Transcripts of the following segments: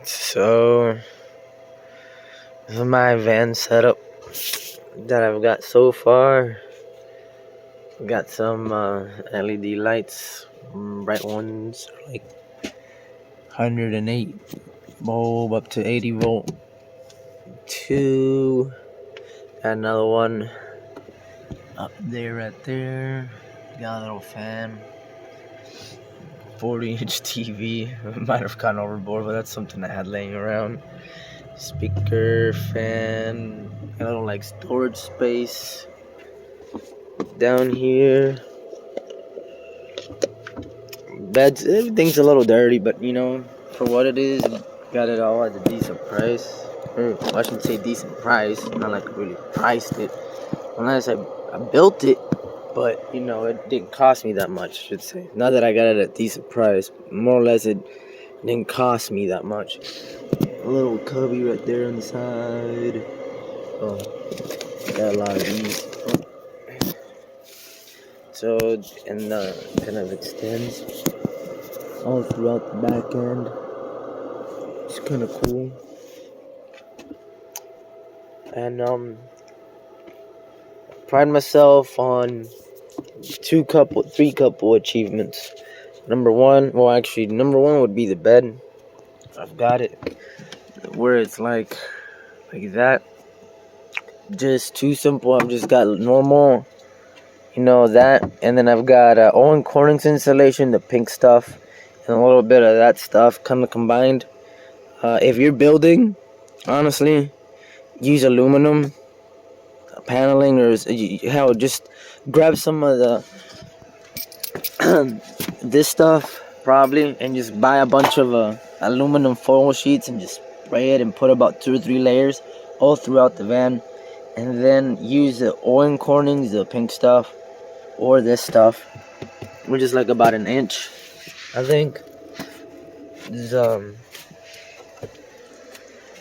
So, this is my van setup that I've got so far. Got some LED lights, bright ones, like 108 bulb up to 80 volt. Two, got another one up there, right there. Got a little fan. 40-inch TV. Might have gone overboard, but that's something I had laying around. Speaker, fan, a little like storage space down here. Beds, everything's a little dirty, but you know, for what it is, got it all at a decent price. Or I shouldn't say decent price, not like I really priced it. Unless I built it, but you know, it didn't cost me that much, I should say. Not that I got it at a decent price, more or less it didn't cost me that much. A little cubby right there on the side. Oh, got a lot of these. So, and kind of extends all throughout the back end. It's kind of cool. And pride myself on three couple achievements. Number one would be the bed. I've got it where it's like that. Just too simple. I've just got normal, you know, that, and then I've got Owen Corning's insulation, the pink stuff, and a little bit of that stuff kind of combined. If you're building, honestly, use aluminum paneling, or hell, just grab some of the this stuff probably, and just buy a bunch of aluminum foil sheets and just spray it and put about 2 or 3 layers all throughout the van, and then use the Owen Corning's, the pink stuff, or this stuff, which is like about an inch, I think. This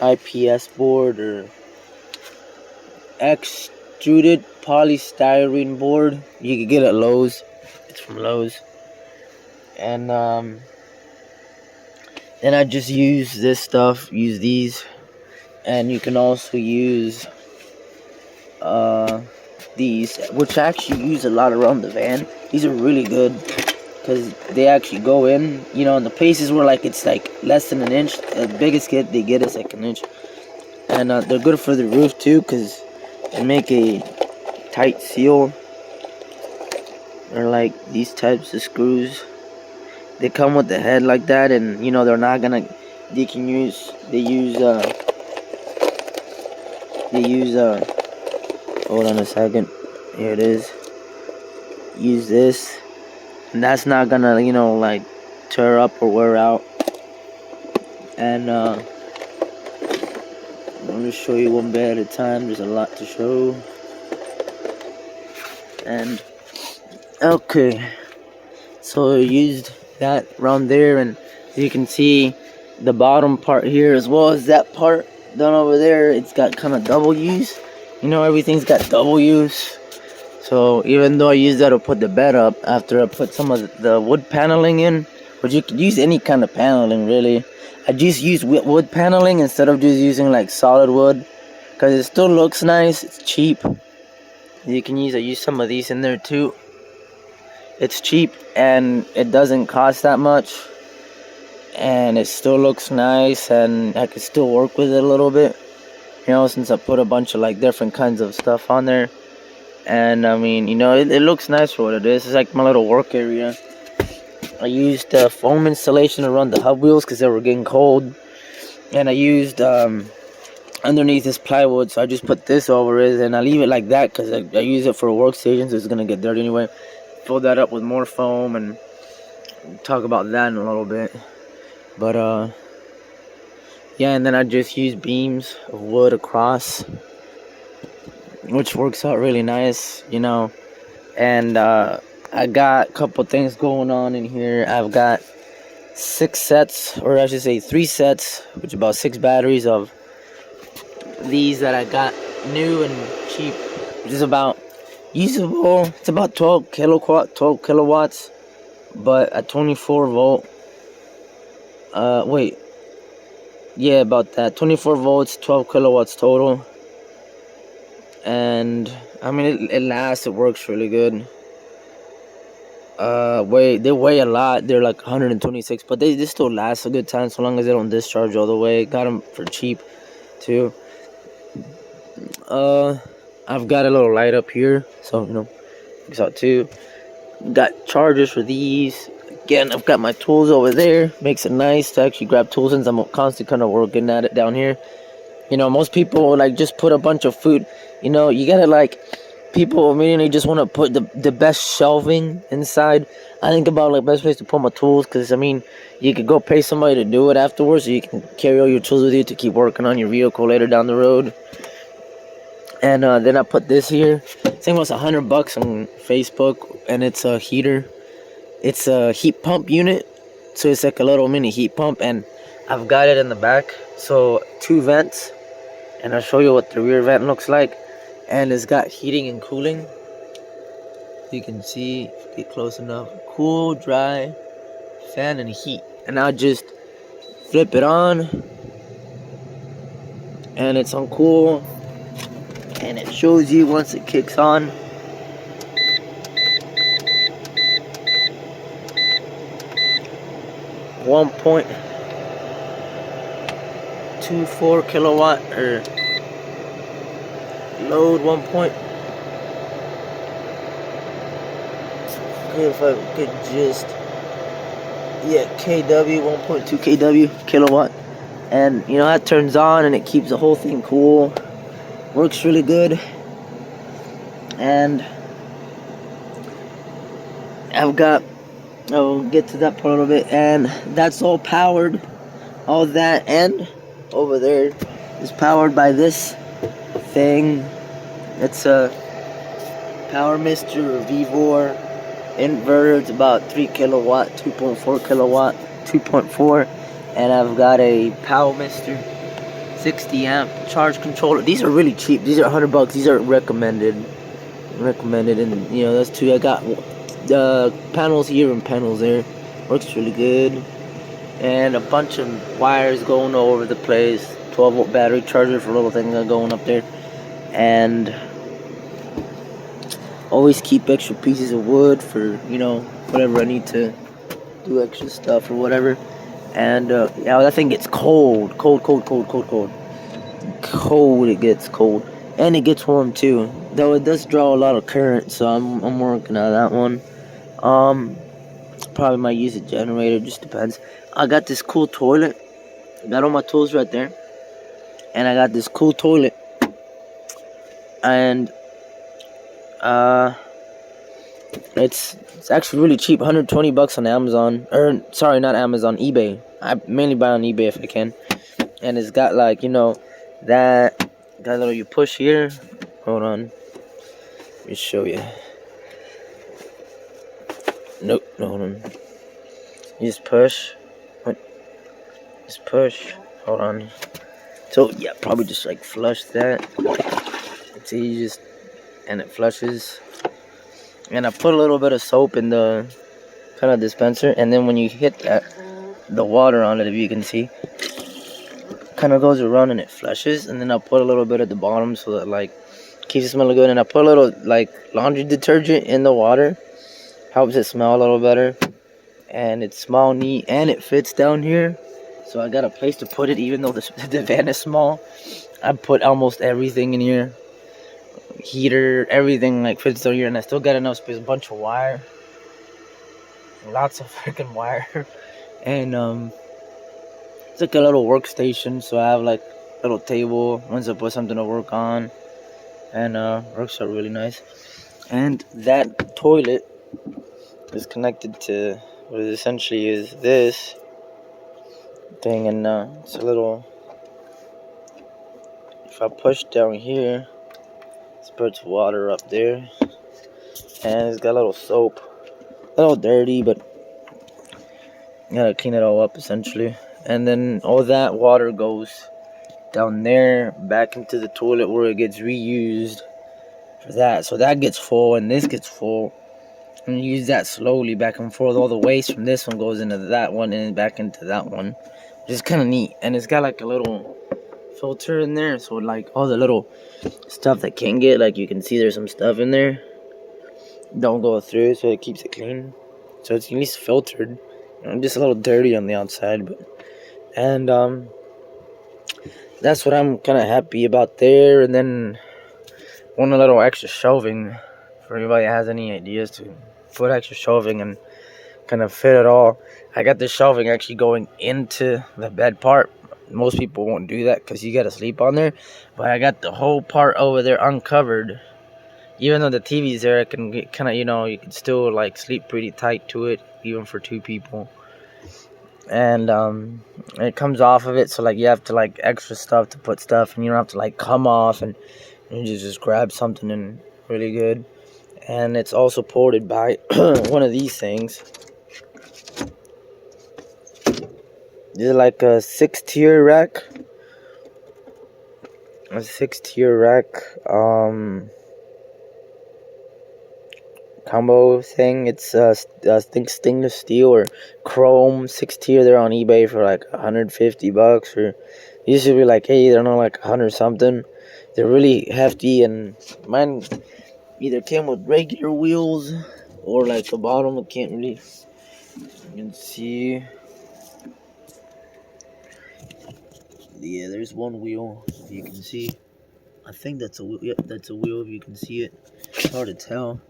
IPS board, or extruded polystyrene board. You can get it at Lowe's. It's from Lowe's. And then I just use this stuff. Use these, and you can also use these, which I actually use a lot around the van. These are really good because they actually go in, you know, in the places where like it's like less than an inch. The biggest kit they get is like an inch, and they're good for the roof too because they make a tight seal. They're like these types of screws. They come with the head like that, and you know they're not gonna. They use. Hold on a second. Here it is. Use this, and that's not gonna, you know, like tear up or wear out. And let me show you one bed at a time. There's a lot to show. And okay, so I used that around there, and you can see the bottom part here as well as that part down over there. It's got kind of double use. You know, everything's got double use. So even though I used that to put the bed up, after I put some of the wood paneling in, but you could use any kind of paneling really. I just use wood paneling instead of just using like solid wood, because it still looks nice. It's cheap. I use some of these in there too. It's cheap and it doesn't cost that much, and it still looks nice, and I can still work with it a little bit, you know, since I put a bunch of like different kinds of stuff on there. And I mean, you know, it looks nice for what it is. It's like my little work area. I used foam insulation around the hub wheels because they were getting cold, and I used underneath this plywood, so I just put this over it, and I leave it like that because I use it for a workstation, so it's gonna get dirty anyway. Fill that up with more foam, and talk about that in a little bit. But yeah, and then I just use beams of wood across, which works out really nice, you know. And I got a couple things going on in here. I've got 6 sets, or I should say 3 sets, which is about 6 batteries of these that I got new and cheap, which is about usable. It's about 12 kilowatts, but at 24 volt. Wait, Yeah, about that. 24 volts, 12 kilowatts total. And I mean, it lasts. It works really good. They weigh a lot. They're like 126, but they still last a good time so long as they don't discharge all the way. Got them for cheap too. Uh, I've got a little light up here, so works out too. Got chargers for these. Again, I've got my tools over there. Makes it nice to actually grab tools since I'm constantly kind of working at it down here. Most people like just put a bunch of food. You gotta like, people immediately just want to put the best shelving inside. I think about like best place to put my tools, because I mean, you could go pay somebody to do it afterwards, so you can carry all your tools with you to keep working on your vehicle later down the road. And then I put this here. I think it was $100 on Facebook, and it's a heater. It's a heat pump unit, so it's like a little mini heat pump, and I've got it in the back. So 2 vents, and I'll show you what the rear vent looks like. And it's got heating and cooling. You can see, get close enough. Cool, dry, fan, and heat. And I'll just flip it on, and it's on cool. And it shows you once it kicks on. .24 kilowatt or load 1. If I could just, kW, 1.2 kW kilowatt. And that turns on and it keeps the whole thing cool. Works really good. And I'll get to that part a little bit. And that's all powered. All that and over there is powered by this thing. It's a Power Mister Vivor inverter. It's about 3 kilowatt, 2.4 kilowatt, 2.4. And I've got a Power Mister 60 amp charge controller. These are really cheap. These are $100. These are recommended. And that's 2. I got the panels here and panels there. Works really good. And a bunch of wires going all over the place. 12-volt battery charger for little things going up there. And always keep extra pieces of wood for whatever I need to do extra stuff or whatever. And that thing gets cold. It gets cold, and it gets warm too. Though it does draw a lot of current, so I'm working on that one. Probably might use a generator. Just depends. I got this cool toilet. I got all my tools right there, and I got this cool toilet. And it's actually really cheap. $120 on Amazon. Or sorry, not Amazon, eBay. I mainly buy on eBay if I can. And it's got like that little you push here. Hold on. Let me show you. Nope, no, hold on. You just push. What? Just push. Hold on. So yeah, probably just like flush that. See, you just, and it flushes. And I put a little bit of soap in the kind of dispenser, and then when you hit that, the water on it, if you can see, kind of goes around and it flushes. And then I'll put a little bit at the bottom so that like keeps it smelling good. And I put a little like laundry detergent in the water, helps it smell a little better. And it's small, neat, and it fits down here. So I got a place to put it, even though the van is small. I put almost everything in here. Heater, everything like fits down here, and I still got enough space. A bunch of wire, lots of freaking wire. And it's like a little workstation, so I have like a little table once I put something to work on. And works out really nice. And that toilet is connected to what is essentially is this thing. And it's a little, if I push down here, spurts water up there, and it's got a little soap, a little dirty, but you gotta clean it all up essentially. And then all that water goes down there back into the toilet where it gets reused for that. So that gets full and this gets full, and you use that slowly back and forth. All the waste from this one goes into that one and back into that one, It's kind of neat, and it's got like a little filter in there, so like all the little stuff that can get, like you can see there's some stuff in there, don't go through, so it keeps it clean. So it's at least filtered. Just a little dirty on the outside, but and that's what I'm kind of happy about there. And then one little extra shelving for anybody that has any ideas to put extra shelving and kind of fit it all. I got the shelving actually going into the bed part. Most people won't do that because you got to sleep on there, but I got the whole part over there uncovered. Even though the TV's there, it can get kind of, you can still like sleep pretty tight to it, even for two people. And it comes off of it, so like you have to like extra stuff to put stuff, and you don't have to like come off, and you just grab something and really good. And it's all supported by one of these things. This is like a 6-tier rack. A 6-tier rack combo thing. It's I think stainless steel or chrome 6-tier. They're on eBay for like $150, or usually like, hey, they're not like 100 something. They're really hefty, and mine either came with regular wheels or like the bottom. I can't really, you can see. Yeah, there's one wheel, if you can see. I think that's a wheel. Yep, that's a wheel, if you can see it. It's hard to tell.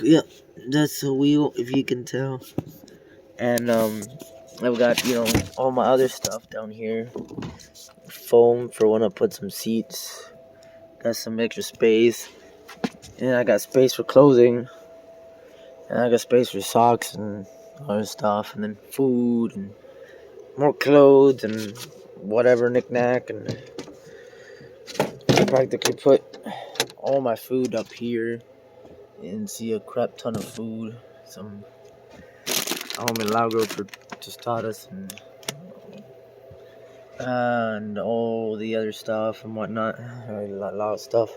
Yep, that's a wheel, if you can tell. And I've got, all my other stuff down here. Foam for when I put some seats. Got some extra space. And I got space for clothing. And I got space for socks and other stuff. And then food and more clothes and whatever knick-knack. And I practically put all my food up here. And see a crap ton of food. Some almond lago for tostadas and all the other stuff and whatnot. A lot of stuff.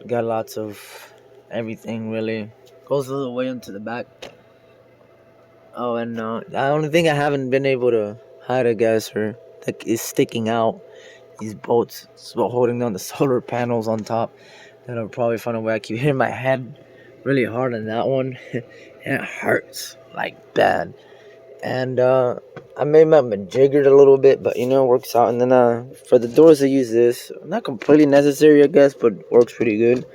Got lots of everything, really. Goes a little way into the back. Oh, and the only thing I haven't been able to hide, I guess, or that is sticking out, these bolts holding down the solar panels on top. And I'll probably find a way. I keep hitting my head really hard on that one, and it hurts like bad. And I made my jiggered a little bit, but it works out. And then for the doors, I use this. Not completely necessary, I guess, but works pretty good.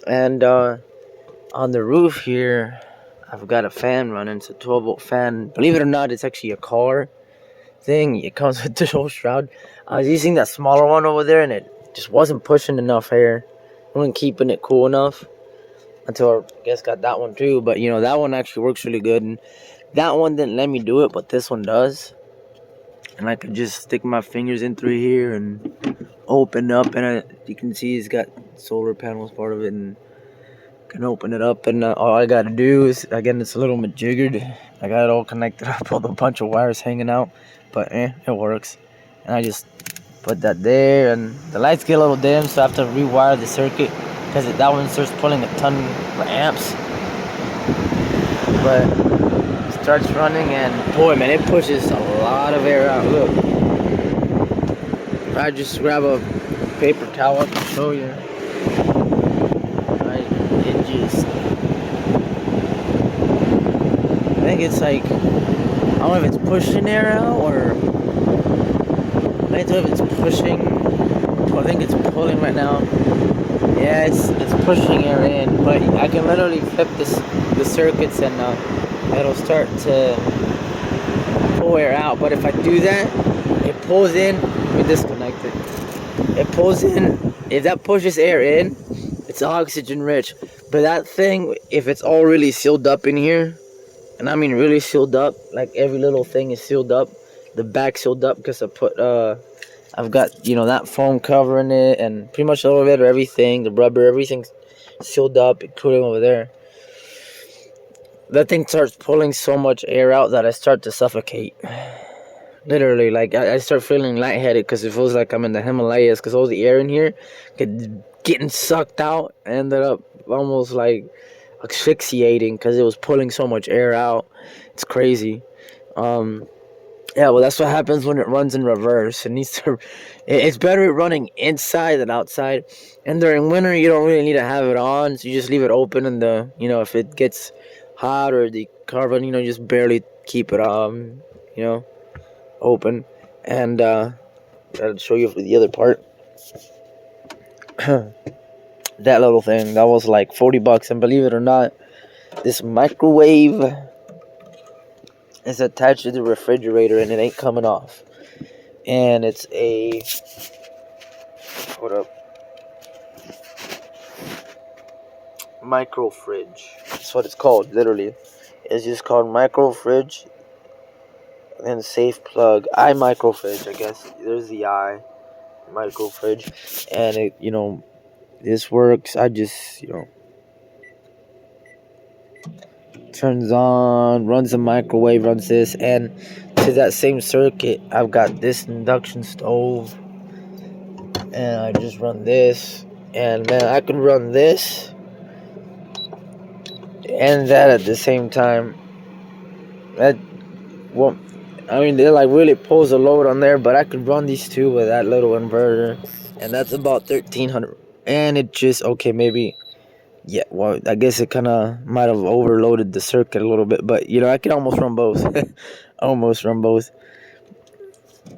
And on the roof here, I've got a fan running. It's a 12-volt fan. Believe it or not, it's actually a car thing. It comes with the whole shroud. I was using that smaller one over there, and it just wasn't pushing enough air. I wasn't keeping it cool enough until I guess got that one too. But that one actually works really good, and that one didn't let me do it, but this one does. And I could just stick my fingers in through here and open up, and you can see it's got solar panels part of it, and can open it up. And all I gotta do is, again, it's a little majiggered. I got it all connected up with a bunch of wires hanging out, but it works. And I just put that there, and the lights get a little dim, so I have to rewire the circuit because that one starts pulling a ton of amps. But it starts running, and boy, man, it pushes a lot of air out. Look, if I just grab a paper towel, I can show you. It just, I think it's like, I don't know if it's pushing air out or. I don't know if it's pushing. I think it's pulling right now. Yeah, it's pushing air in, but I can literally flip the circuits, and it'll start to pull air out. But if I do that, it pulls in. Let me disconnect it. It pulls in. If that pushes air in, it's oxygen rich. But that thing, if it's all really sealed up in here, and I mean really sealed up, like every little thing is sealed up. The back sealed up because I put I've got that foam covering it, and pretty much the elevator, everything, the rubber, everything's sealed up, including over there. That thing starts pulling so much air out that I start to suffocate. Literally, like I start feeling lightheaded because it feels like I'm in the Himalayas, because all the air in here getting sucked out. I ended up almost like asphyxiating because it was pulling so much air out. It's crazy. Yeah, well, that's what happens when it runs in reverse. It needs to. It's better running inside than outside. And during winter, you don't really need to have it on, so you just leave it open. And if it gets hot or the carbon, just barely keep it open. And I'll show you the other part. That little thing that was like $40, and believe it or not, this microwave is attached to the refrigerator, and it ain't coming off. And it's a micro fridge. That's what it's called, literally. It's just called micro fridge and safe plug. Micro fridge, I guess. There's the micro fridge, and it, this works. I just, turns on, runs the microwave, runs this, and to that same circuit, I've got this induction stove, and I just run this, and man, I can run this and that at the same time. They like really pulls a load on there, but I could run these two with that little inverter, and that's about 1,300. And it just maybe. Yeah, well, I guess it kind of might have overloaded the circuit a little bit, but I can almost run both. Almost run both.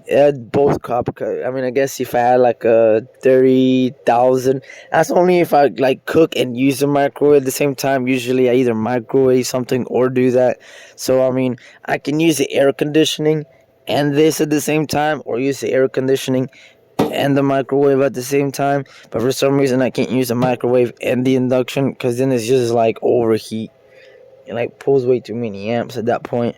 Yeah, both copper. I mean, I guess if I had like a 30,000, that's only if I like cook and use the microwave at the same time. Usually, I either microwave something or do that. So I mean, I can use the air conditioning and this at the same time, or use the air conditioning and the microwave at the same time. But for some reason, I can't use the microwave and the induction, because then it's just like overheat. It like pulls way too many amps at that point.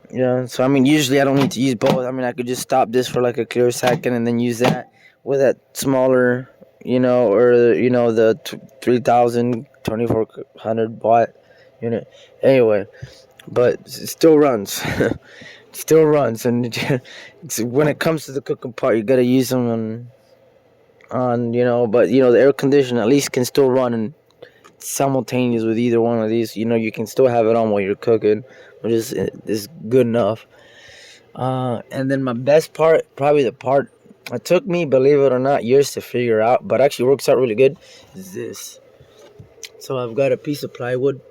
So I mean, usually I don't need to use both. I mean, I could just stop this for like a clear second and then use that with that smaller, or the 3,000 2,400 watt unit. Anyway, but it still runs. Still runs, and when it comes to the cooking part, you gotta use them on but the air conditioner at least can still run and simultaneous with either one of these. You can still have it on while you're cooking, which is good enough. And then my best part, probably the part it took me, believe it or not, years to figure out, but actually works out really good, is this. So I've got a piece of plywood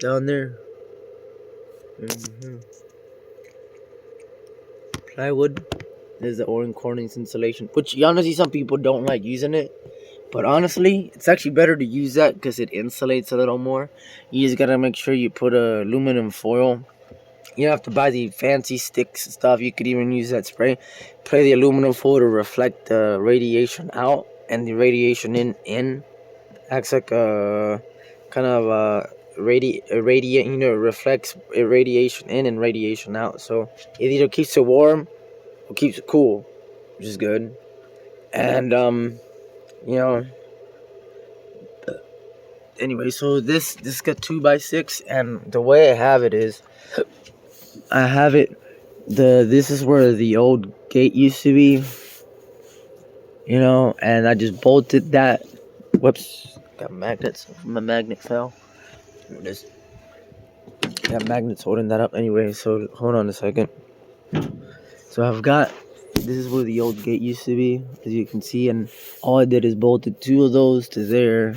down there. Plywood. There's the orange cornice insulation, which honestly some people don't like using it, but honestly it's actually better to use that because it insulates a little more. You just gotta make sure you put aluminum foil. You don't have to buy the fancy sticks and stuff. You could even use that spray. Play the aluminum foil to reflect the radiation out, and the radiation in acts like a kind of reflects radiation in and radiation out. So it either keeps it warm or keeps it cool, which is good. And anyway, so this got 2x6, and the way I have it is, I have it. This is where the old gate used to be, and I just bolted that. Whoops, got magnets. My magnet fell. Just got magnets holding that up. Anyway, so hold on a second. So I've got. This is where the old gate used to be, as you can see, and all I did is bolted two of those to there,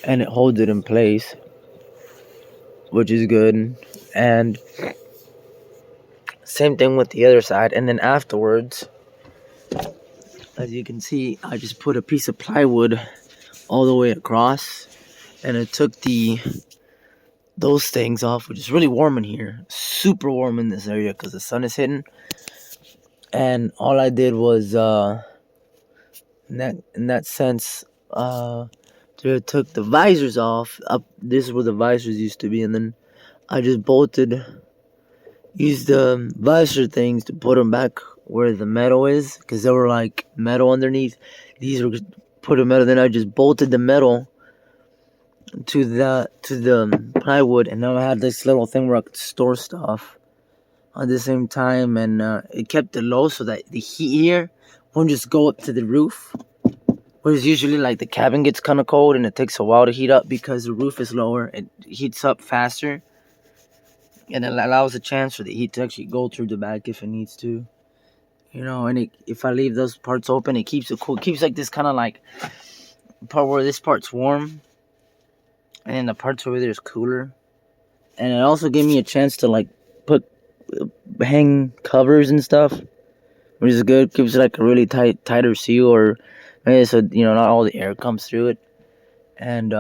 and it holds it in place, which is good. And same thing with the other side. And then afterwards, as you can see, I just put a piece of plywood all the way across, and it took those things off, which is really warm in here, super warm in this area because the sun is hitting. And all I did was in that sense, took the visors off. This is where the visors used to be, and then I just used the visor things to put them back where the metal is, because they were like metal underneath. These were put a metal. Then I just bolted the metal to the plywood, and now I had this little thing where I could store stuff at the same time, and it kept it low so that the heat here won't just go up to the roof. Whereas usually like the cabin gets kind of cold and it takes a while to heat up because the roof is lower. It heats up faster, and it allows a chance for the heat to actually go through the back if it needs to. You know, and if I leave those parts open, it keeps it cool. It keeps like this kind of like part where this part's warm, and then the parts over there is cooler. And it also gave me a chance to like put hang covers and stuff, which is good. Gives it like a really tighter seal, or so not all the air comes through it. And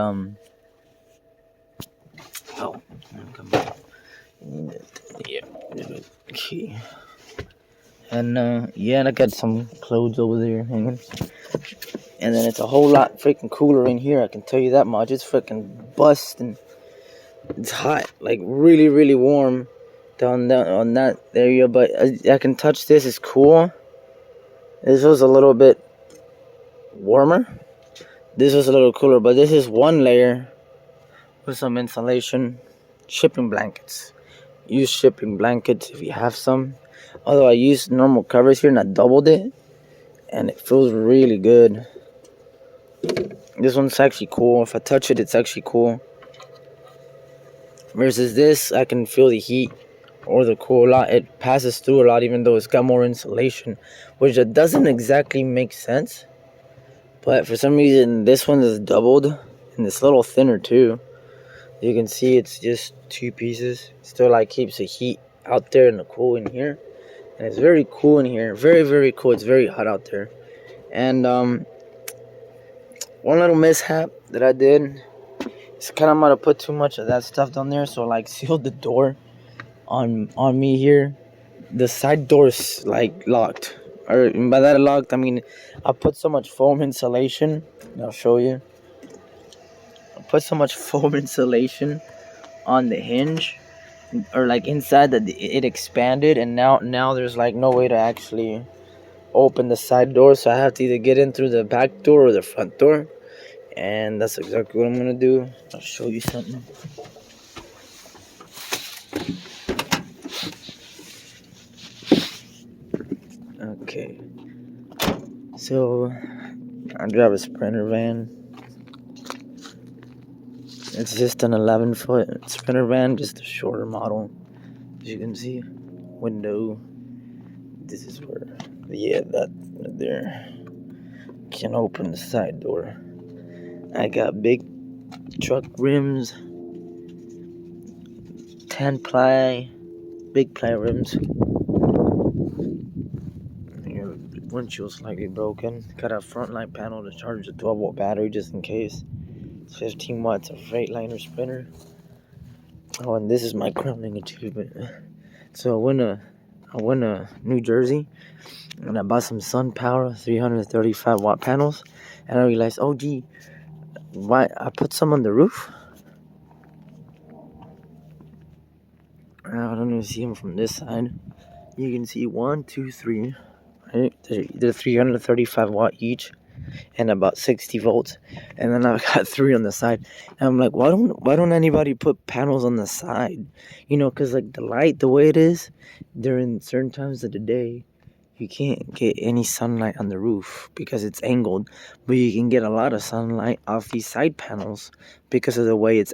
okay. And and I got some clothes over there hanging. And then it's a whole lot freaking cooler in here, I can tell you that much. It's freaking busting. It's hot, like really, really warm down on that area. But I can touch this. It's cool. This was a little bit warmer. This was a little cooler, but this is one layer with some insulation. Shipping blankets. Use shipping blankets if you have some. Although I used normal covers here and I doubled it, and it feels really good. This one's actually cool. If I touch it, it's actually cool. Versus this, I can feel the heat or the cool a lot. It passes through a lot, even though it's got more insulation, which it doesn't exactly make sense. But for some reason, this one is doubled, and it's a little thinner too. You can see it's just two pieces. Still like keeps the heat out there and the cool in here. And it's very cool in here. Very, very cool. It's very hot out there. And one little mishap that I did is kind of might have put too much of that stuff down there. So like sealed the door on me here. The side door's like locked. Or by that locked, I mean I put so much foam insulation. I'll show you. I put so much foam insulation on the hinge, or like inside that it expanded, and now there's like no way to actually open the side door, so I have to either get in through the back door or the front door, and that's exactly what I'm gonna do. I'll show you something. Okay, so I drive a Sprinter van. It's just an 11-foot Sprinter van, just a shorter model. As you can see, window. This is where, that there. Can open the side door. I got big truck rims, 10-ply, big ply rims. Your windshield's slightly broken. Got a front light panel to charge a 12-volt battery just in case. 15 watts of Freightliner Sprinter. Oh, and this is my crowning achievement. So I went to New Jersey, and I bought some Sun Power 335 watt panels, and I realized, oh gee, why I put some on the roof. I don't even see them from this side. You can see 1, 2, 3. Right? They're 335 watt each, and about 60 volts. And then I've got 3 on the side. And I'm like, why don't anybody put panels on the side? Because like the light, the way it is, during certain times of the day, you can't get any sunlight on the roof because it's angled. But you can get a lot of sunlight off these side panels because of the way it's